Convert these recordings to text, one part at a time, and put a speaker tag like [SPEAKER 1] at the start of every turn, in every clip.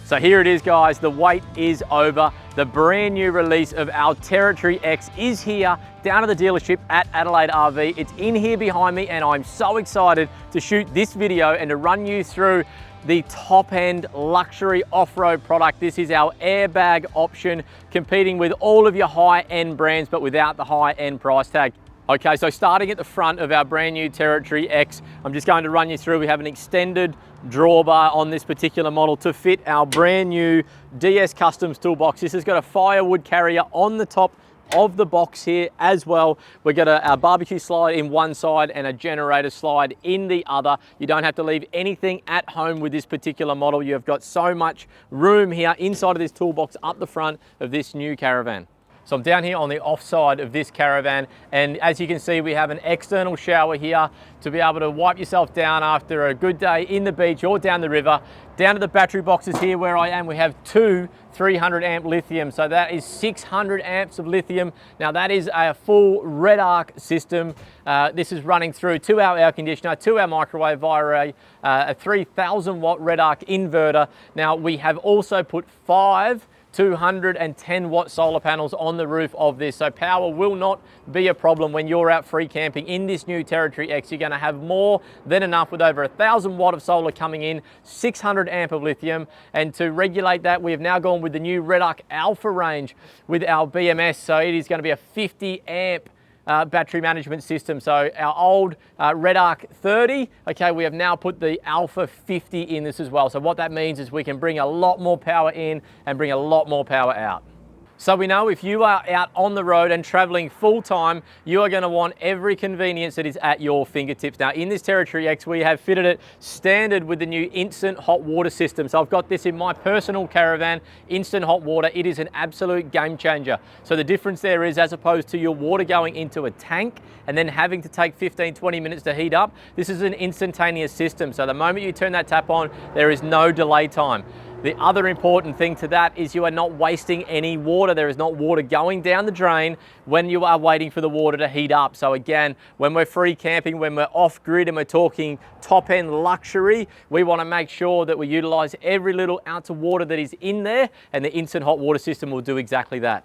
[SPEAKER 1] So here it is, guys, the wait is over. The brand new release of our Territory X is here down at the dealership at Adelaide RV. It's in here behind me and I'm so excited to shoot this video and to run you through the top-end luxury off-road product. This is our airbag option, competing with all of your high-end brands, but without the high-end price tag. Okay, so starting at the front of our brand new Territory X, I'm just going to run you through. We have an extended drawbar on this particular model to fit our brand new DS Customs toolbox. This has got a firewood carrier on the top of the box here as well. We've got a barbecue slide in one side and a generator slide in the other. You don't have to leave anything at home with this particular model. You've got so much room here inside of this toolbox up the front of this new caravan. So I'm down here on the offside of this caravan, and as you can see, we have an external shower here to be able to wipe yourself down after a good day in the beach or down the river. Down to the battery boxes here where I am, we have two 300 amp lithium. So that is 600 amps of lithium. Now that is a full red arc system. This is running through to our air conditioner, to our microwave via a 3000 watt red arc inverter. Now we have also put 5 210 watt solar panels on the roof of this. So power will not be a problem when you're out free camping in this new Territory X. You're gonna have more than enough with over 1000 watt of solar coming in, 600 amp of lithium. And to regulate that, we have now gone with the new Red Arc Alpha range with our BMS. So it is gonna be a 50 amp battery management system. So our old Red Arc 30, okay, we have now put the Alpha 50 in this as well. So what that means is we can bring a lot more power in and bring a lot more power out. So we know if you are out on the road and traveling full time, you are going to want every convenience that is at your fingertips. Now in this Territory X, we have fitted it standard with the new instant hot water system. So I've got this in my personal caravan, instant hot water. It is an absolute game changer. So the difference there is, as opposed to your water going into a tank and then having to take 15-20 minutes to heat up, this is an instantaneous system. So the moment you turn that tap on, there is no delay time. The other important thing to that is you are not wasting any water. There is not water going down the drain when you are waiting for the water to heat up. So again, when we're free camping, when we're off grid and we're talking top end luxury, we want to make sure that we utilize every little ounce of water that is in there, and the instant hot water system will do exactly that.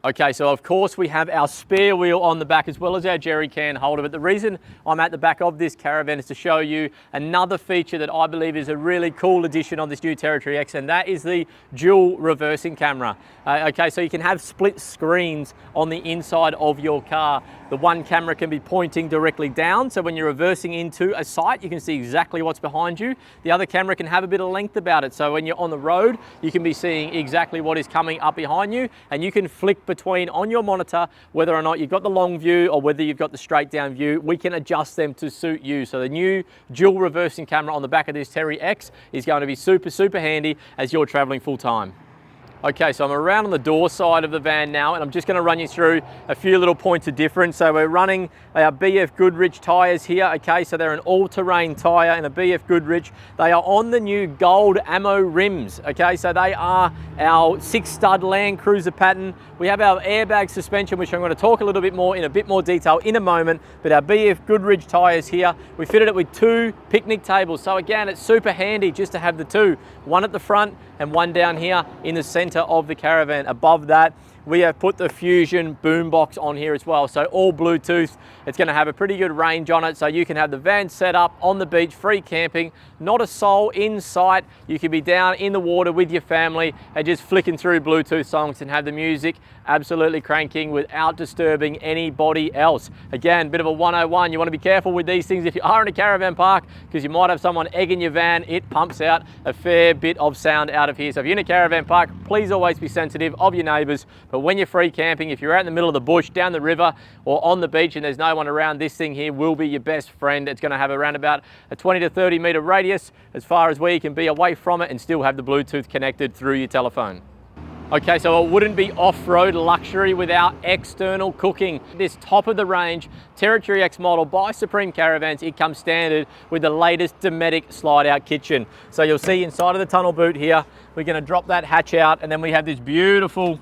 [SPEAKER 1] Okay, so of course we have our spare wheel on the back as well as our jerry can holder, but the reason I'm at the back of this caravan is to show you another feature that I believe is a really cool addition on this new Territory X, and that is the dual reversing camera. Okay, so you can have split screens on the inside of your car. The one camera can be pointing directly down, so when you're reversing into a site, you can see exactly what's behind you. The other camera can have a bit of length about it, so when you're on the road, you can be seeing exactly what is coming up behind you, and you can flick between on your monitor whether or not you've got the long view or whether you've got the straight down view. We can adjust them to suit you. So the new dual reversing camera on the back of this Terry X is going to be super handy as you're traveling full time. Okay, so I'm around on the door side of the van now, and I'm just going to run you through a few little points of difference. So we're running our BF Goodrich tyres here. Okay, so they're an all-terrain tyre and a BF Goodrich. They are on the new gold ammo rims. Okay, so they are our 6-stud Land Cruiser pattern. We have our airbag suspension, which I'm going to talk a little bit more in a bit more detail in a moment. But our BF Goodrich tyres here, we fitted it with 2 picnic tables. So again, it's super handy just to have the 2, one at the front and one down here in the center of the caravan. Above that, we have put the Fusion boombox on here as well. So all Bluetooth. It's going to have a pretty good range on it, so you can have the van set up on the beach, free camping, not a soul in sight. You can be down in the water with your family and just flicking through Bluetooth songs and have the music absolutely cranking without disturbing anybody else. Again, bit of a 101. You want to be careful with these things if you are in a caravan park, because you might have someone egging your van. It pumps out a fair bit of sound out of here. So if you're in a caravan park, please always be sensitive of your neighbors. But when you're free camping, if you're out in the middle of the bush, down the river or on the beach and there's no one around, this thing here will be your best friend. It's going to have around about a 20 to 30 meter radius as far as where you can be away from it and still have the Bluetooth connected through your telephone. Okay, so it wouldn't be off-road luxury without external cooking. This top of the range Territory X model by Supreme Caravans, it comes standard with the latest Dometic slide-out kitchen. So you'll see inside of the tunnel boot here, we're going to drop that hatch out, and then we have this beautiful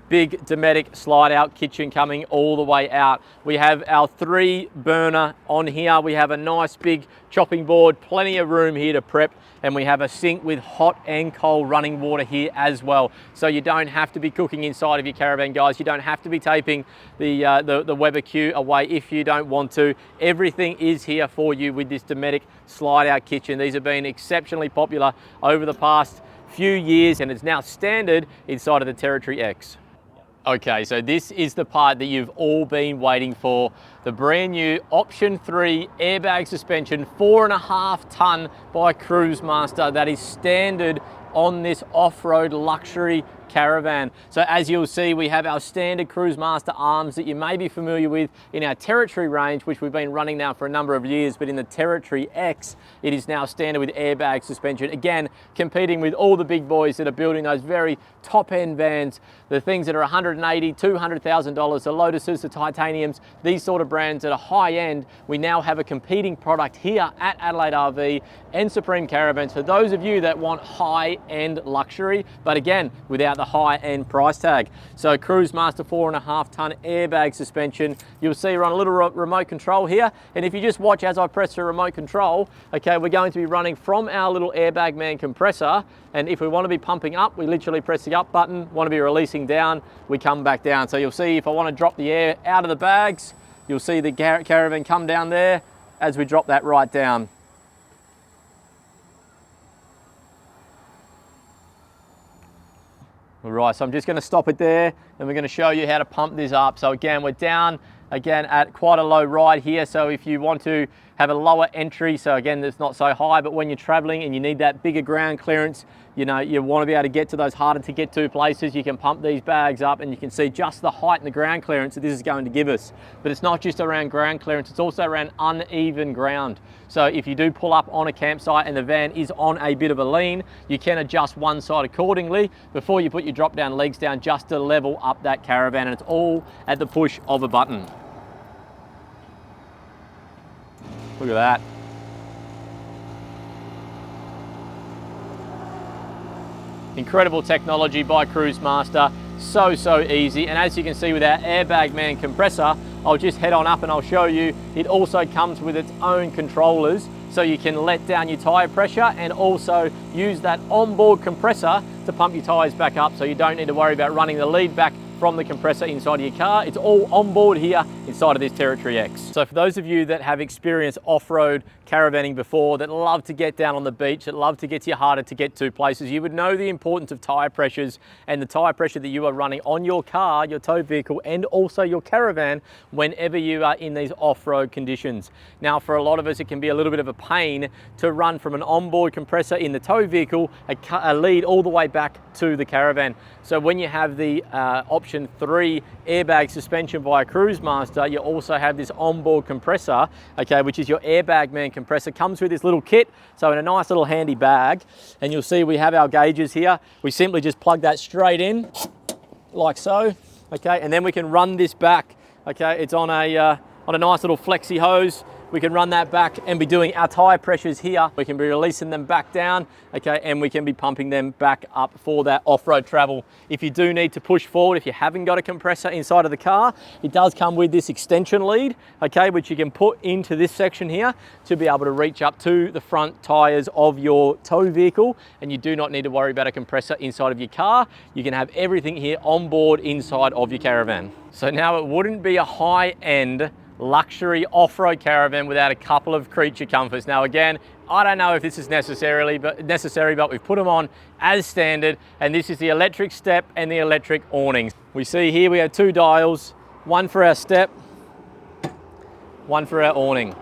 [SPEAKER 1] big Dometic slide out kitchen coming all the way out. We have our 3 burner on here. We have a nice big chopping board, plenty of room here to prep, and we have a sink with hot and cold running water here as well. So you don't have to be cooking inside of your caravan, guys. You don't have to be taping the Weber Q away if you don't want to. Everything is here for you with this Dometic slide out kitchen. These have been exceptionally popular over the past few years, and it's now standard inside of the Territory X. Okay, so this is the part that you've all been waiting for. The brand new Option 3 airbag suspension, 4.5 ton by Cruisemaster, that is standard on this off-road luxury caravan. So as you'll see, we have our standard Cruisemaster arms that you may be familiar with in our Territory range, which we've been running now for a number of years, but in the Territory X, it is now standard with airbag suspension. Again, competing with all the big boys that are building those very top-end vans, the things that are $180,000, $200,000, the Lotuses, the Titaniums, these sort of brands that are high-end. We now have a competing product here at Adelaide RV and Supreme Caravans for those of you that want high-end luxury, but again, without the high-end price tag. So Cruisemaster 4.5 ton airbag suspension. You'll see we're on a little remote control here, and if you just watch as I press the remote control, okay, we're going to be running from our little Airbag Man compressor, and if we want to be pumping up, we literally press the up button. Want to be releasing down, we come back down. So you'll see if I want to drop the air out of the bags, you'll see the caravan come down there as we drop that right down. All right, so I'm just going to stop it there, and we're going to show you how to pump this up. So again, we're down again at quite a low ride here. So if you want to have a lower entry, so again, it's not so high, but when you're traveling and you need that bigger ground clearance, you know, you want to be able to get to those harder to get to places, you can pump these bags up and you can see just the height and the ground clearance that this is going to give us. But it's not just around ground clearance, it's also around uneven ground. So if you do pull up on a campsite and the van is on a bit of a lean, you can adjust one side accordingly before you put your drop down legs down, just to level up that caravan, and it's all at the push of a button. Look at that. Incredible technology by Cruisemaster, so easy. And as you can see with our Airbag Man compressor, I'll just head on up and I'll show you, it also comes with its own controllers, so you can let down your tyre pressure and also use that onboard compressor to pump your tyres back up, so you don't need to worry about running the lead back from the compressor inside of your car. It's all on board here inside of this Territory X. So for those of you that have experienced off-road caravanning before, that love to get down on the beach, that love to get to your harder to get to places, you would know the importance of tyre pressures and the tyre pressure that you are running on your car, your tow vehicle, and also your caravan whenever you are in these off-road conditions. Now, for a lot of us, it can be a little bit of a pain to run from an onboard compressor in the tow vehicle, a lead all the way back to the caravan. So when you have the Option 3 airbag suspension via Cruisemaster, you also have this onboard compressor, okay, which is your Airbag Man compressor. Comes with this little kit, so in a nice little handy bag. And you'll see we have our gauges here. We simply just plug that straight in, like so, okay, and then we can run this back, okay. It's on a nice little flexi hose. We can run that back and be doing our tyre pressures here. We can be releasing them back down, okay, and we can be pumping them back up for that off-road travel. If you do need to push forward, if you haven't got a compressor inside of the car, it does come with this extension lead, okay, which you can put into this section here to be able to reach up to the front tyres of your tow vehicle, and you do not need to worry about a compressor inside of your car. You can have everything here on board inside of your caravan. So now it wouldn't be a high-end luxury off-road caravan without a couple of creature comforts. Now again, I don't know if this is necessary, but we've put them on as standard, and this is the electric step and the electric awnings. We see here we have 2 dials, one for our step, one for our awning.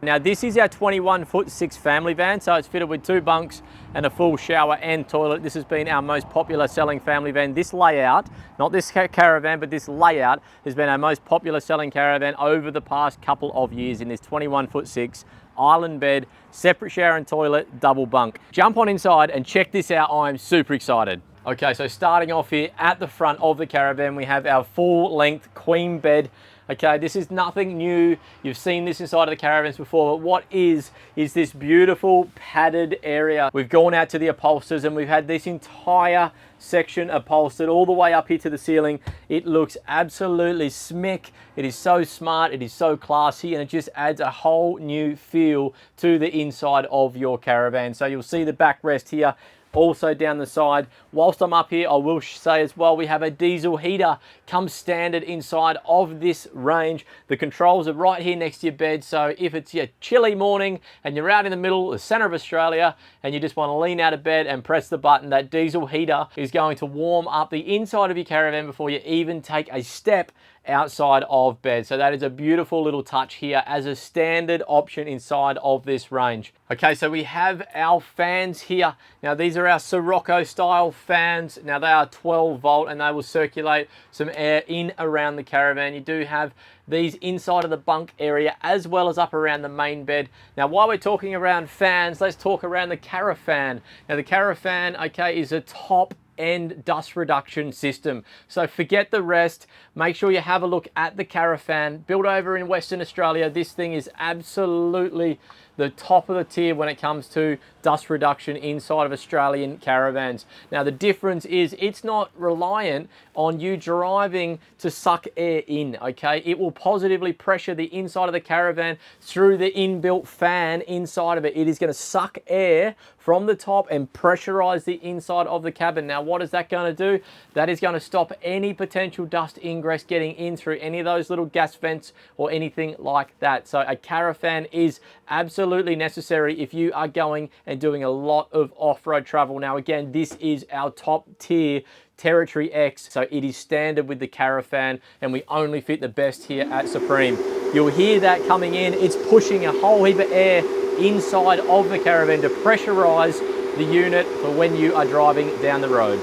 [SPEAKER 1] Now this is our 21'6" family van, so it's fitted with 2 bunks and a full shower and toilet. This has been our most popular selling family van. This layout, not this caravan, but this layout has been our most popular selling caravan over the past couple of years in this 21'6" island bed, separate shower and toilet, double bunk. Jump on inside and check this out. I'm super excited. Okay, so starting off here at the front of the caravan, we have our full length queen bed. Okay, this is nothing new. You've seen this inside of the caravans before, but what is this beautiful padded area. We've gone out to the upholsters and we've had this entire section upholstered all the way up here to the ceiling. It looks absolutely smick. It is so smart, it is so classy, and it just adds a whole new feel to the inside of your caravan. So you'll see the backrest here, also down the side. Whilst I'm up here, I will say as well, we have a diesel heater comes standard inside of this range. The controls are right here next to your bed, so if it's your chilly morning and you're out in the middle, the center of Australia, and you just want to lean out of bed and press the button, that diesel heater is going to warm up the inside of your caravan before you even take a step outside of bed. So that is a beautiful little touch here as a standard option inside of this range. Okay, so we have our fans here. Now these are our Sirocco style fans. Now they are 12 volt and they will circulate some air in around the caravan. You do have these inside of the bunk area as well as up around the main bed. Now while we're talking around fans, let's talk around the caravan. Now the caravan, okay, is a top end dust reduction system. So forget the rest. Make sure you have a look at the caravan. Built over in Western Australia, this thing is absolutely the top of the tier when it comes to dust reduction inside of Australian caravans. Now the difference is it's not reliant on you driving to suck air in, okay? It will positively pressure the inside of the caravan through the inbuilt fan inside of it. It is going to suck air from the top and pressurize the inside of the cabin. Now what is that going to do? That is going to stop any potential dust ingress getting in through any of those little gas vents or anything like that. So a caravan is absolutely necessary if you are going and doing a lot of off-road travel. Now again, this is our top tier Territory X, so it is standard with the caravan and we only fit the best here at Supreme. You'll hear that coming in. It's pushing a whole heap of air inside of the caravan to pressurize the unit for when you are driving down the road.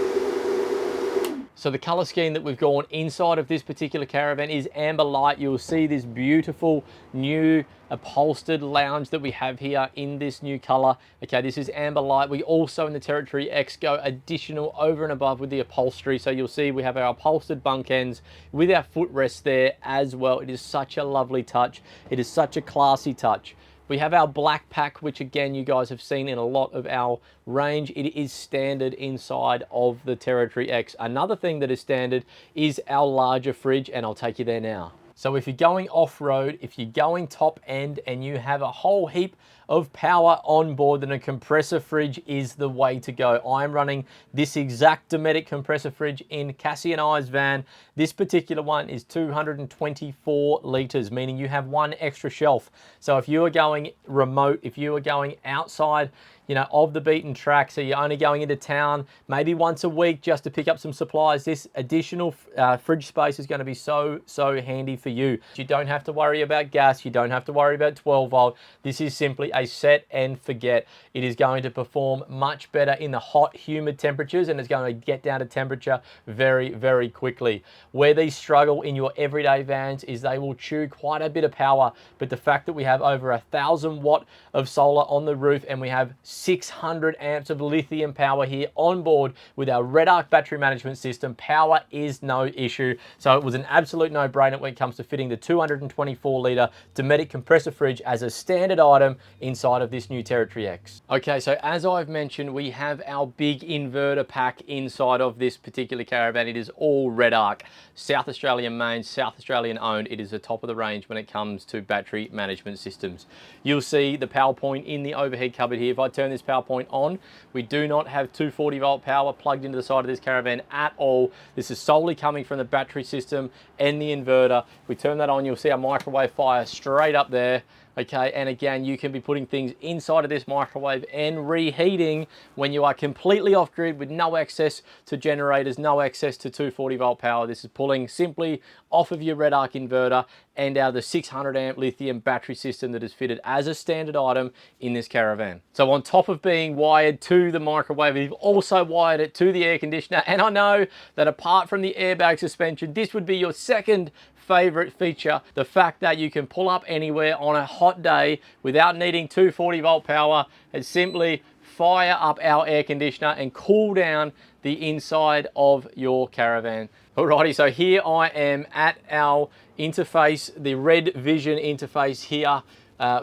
[SPEAKER 1] So the color scheme that we've gone inside of this particular caravan is amber light. You'll see this beautiful new upholstered lounge that we have here in this new color. Okay, this is amber light. We also in the Territory X go additional over and above with the upholstery. So you'll see we have our upholstered bunk ends with our footrest there as well. It is such a lovely touch. It is such a classy touch. We have our black pack, which again, you guys have seen in a lot of our range. It is standard inside of the Territory X. Another thing that is standard is our larger fridge, and I'll take you there now. So if you're going off-road, if you're going top end and you have a whole heap of power on board, then a compressor fridge is the way to go. I'm running this exact Dometic compressor fridge in Cassie and I's van. This particular one is 224 litres, meaning you have one extra shelf. So if you are going remote, if you are going outside, you know, of the beaten track, so you're only going into town maybe once a week just to pick up some supplies, this additional fridge space is going to be so handy for you. You don't have to worry about gas, you don't have to worry about 12 volt. This is simply a set and forget. It is going to perform much better in the hot, humid temperatures, and it's going to get down to temperature very quickly. Where these struggle in your everyday vans is they will chew quite a bit of power, but the fact that we have over 1,000 watt of solar on the roof and we have 600 amps of lithium power here on board with our Red Arc battery management system, power is no issue. So it was an absolute no-brainer when it comes to fitting the 224 litre Dometic compressor fridge as a standard item inside of this new Territory X. Okay, so as I've mentioned, we have our big inverter pack inside of this particular caravan. It is all Red Arc, South Australian made, South Australian owned. It is the top of the range when it comes to battery management systems. You'll see the power point in the overhead cupboard here. If I turn this power point on, we do not have 240 volt power plugged into the side of this caravan at all. This is solely coming from the battery system and the inverter. We turn that on, you'll see our microwave fire straight up there. Okay, and again, you can be putting things inside of this microwave and reheating when you are completely off grid with no access to generators, no access to 240 volt power. This is pulling simply off of your Red Arc inverter and out of the 600 amp lithium battery system that is fitted as a standard item in this caravan. So on top of being wired to the microwave, we've also wired it to the air conditioner. And I know that apart from the airbag suspension, this would be your second favorite feature, the fact that you can pull up anywhere on a hot day without needing 240 volt power and simply fire up our air conditioner and cool down the inside of your caravan. Alrighty, so here I am at our interface, the Red Vision interface here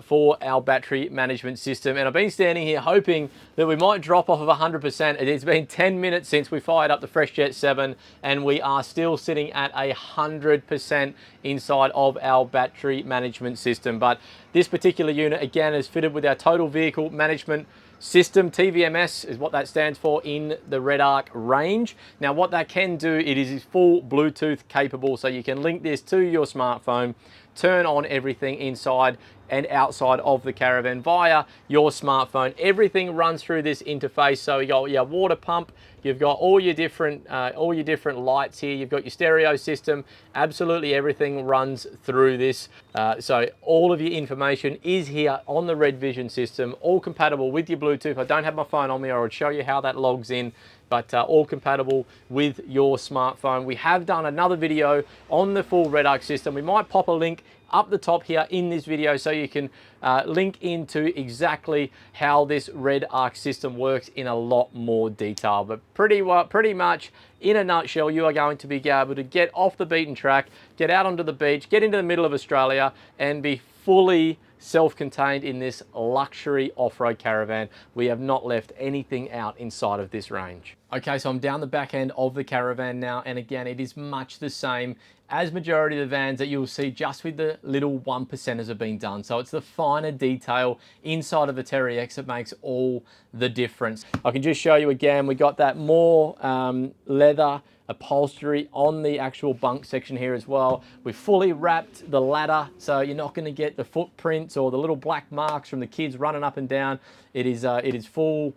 [SPEAKER 1] for our battery management system. And I've been standing here hoping that we might drop off of 100%. It has been 10 minutes since we fired up the FreshJet 7 and we are still sitting at 100% inside of our battery management system. But this particular unit again is fitted with our total vehicle management system. TVMS is what that stands for in the RedArc range. Now what that can do, it is full Bluetooth capable, so you can link this to your smartphone, turn on everything inside and outside of the caravan via your smartphone. Everything runs through this interface. So you got your water pump, you've got all your different lights here, you've got your stereo system, absolutely everything runs through this. So all of your information is here on the Red Vision system, all compatible with your Bluetooth. I don't have my phone on me, or I would show you how that logs in, but all compatible with your smartphone. We have done another video on the full RedArc system. We might pop a link up the top here in this video so you can link into exactly how this RedArc system works in a lot more detail. But pretty much in a nutshell, you are going to be able to get off the beaten track, get out onto the beach, get into the middle of Australia and be fully self-contained in this luxury off-road caravan. We have not left anything out inside of this range. Okay, so I'm down the back end of the caravan now, and again, it is much the same as majority of the vans that you'll see, just with the little 1%ers have been done. So it's the finer detail inside of the Terry X that makes all the difference. I can just show you again, we got that more leather upholstery on the actual bunk section here as well. We've fully wrapped the ladder, so you're not going to get the footprints or the little black marks from the kids running up and down. It is full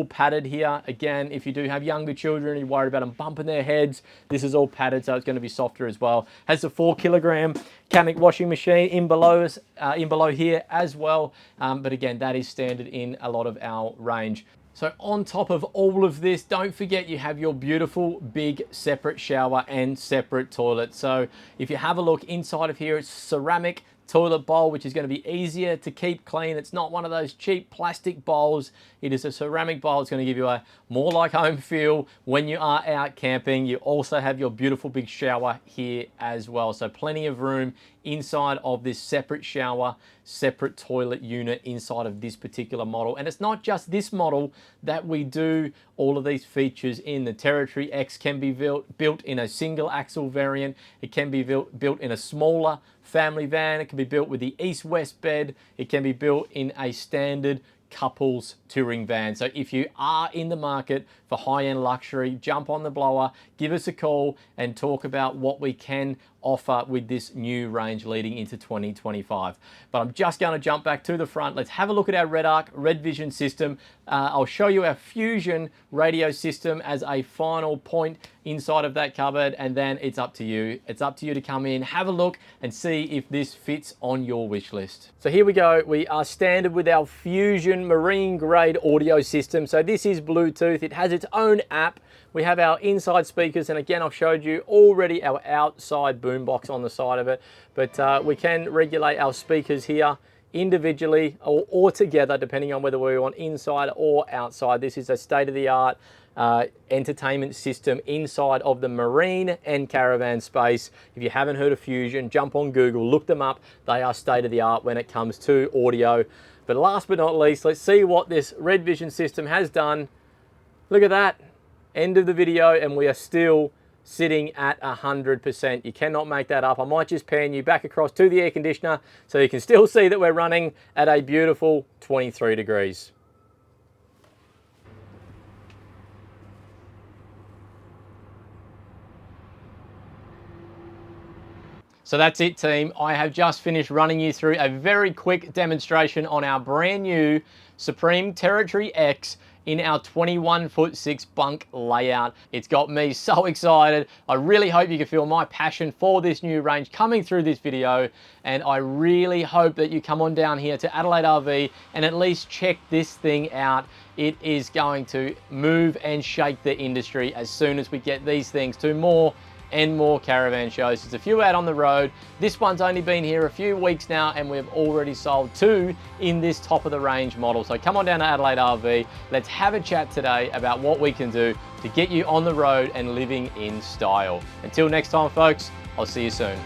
[SPEAKER 1] padded here. Again, if you do have younger children, you're worried about them bumping their heads, this is all padded, so it's going to be softer as well. Has a 4-kilogram Kamek washing machine in below here as well. But again, that is standard in a lot of our range. So on top of all of this, don't forget you have your beautiful big separate shower and separate toilet. So if you have a look inside of here, it's ceramic toilet bowl, which is going to be easier to keep clean. It's not one of those cheap plastic bowls. It is a ceramic bowl. It's going to give you a more like home feel when you are out camping. You also have your beautiful big shower here as well. So plenty of room inside of this separate shower, separate toilet unit inside of this particular model. And it's not just this model that we do all of these features in. The Territory X can be built in a single axle variant. It can be built in a smaller family van. It can be built with the east-west bed. It can be built in a standard couples touring van. So if you are in the market for high-end luxury, jump on the blower, give us a call and talk about what we can offer with this new range leading into 2025. But I'm just going to jump back to the front. Let's have a look at our RedArc Red Vision system. I'll show you our Fusion radio system as a final point inside of that cupboard, and then it's up to you. It's up to you to come in, have a look and see if this fits on your wish list. So here we go. We are standard with our Fusion marine grade audio system. So this is Bluetooth. It has its own app. We have our inside speakers, and again, I've showed you already our outside boombox on the side of it, but we can regulate our speakers here individually or together, depending on whether we want inside or outside. This is a state-of-the-art entertainment system inside of the marine and caravan space. If you haven't heard of Fusion, jump on Google, look them up. They are state-of-the-art when it comes to audio. But last but not least, let's see what this Red Vision system has done. Look at that. End of the video, and we are still sitting at 100%. You cannot make that up. I might just pan you back across to the air conditioner so you can still see that we're running at a beautiful 23 degrees. So that's it, team. I have just finished running you through a very quick demonstration on our brand new Supreme Territory X in our 21'6" bunk layout. It's got me so excited. I really hope you can feel my passion for this new range coming through this video, and I really hope that you come on down here to Adelaide RV and at least check this thing out. It is going to move and shake the industry as soon as we get these things to more and more caravan shows. There's a few out on the road. This one's only been here a few weeks now, and we've already sold 2 in this top of the range model. So come on down to Adelaide RV. Let's have a chat today about what we can do to get you on the road and living in style. Until next time, folks, I'll see you soon.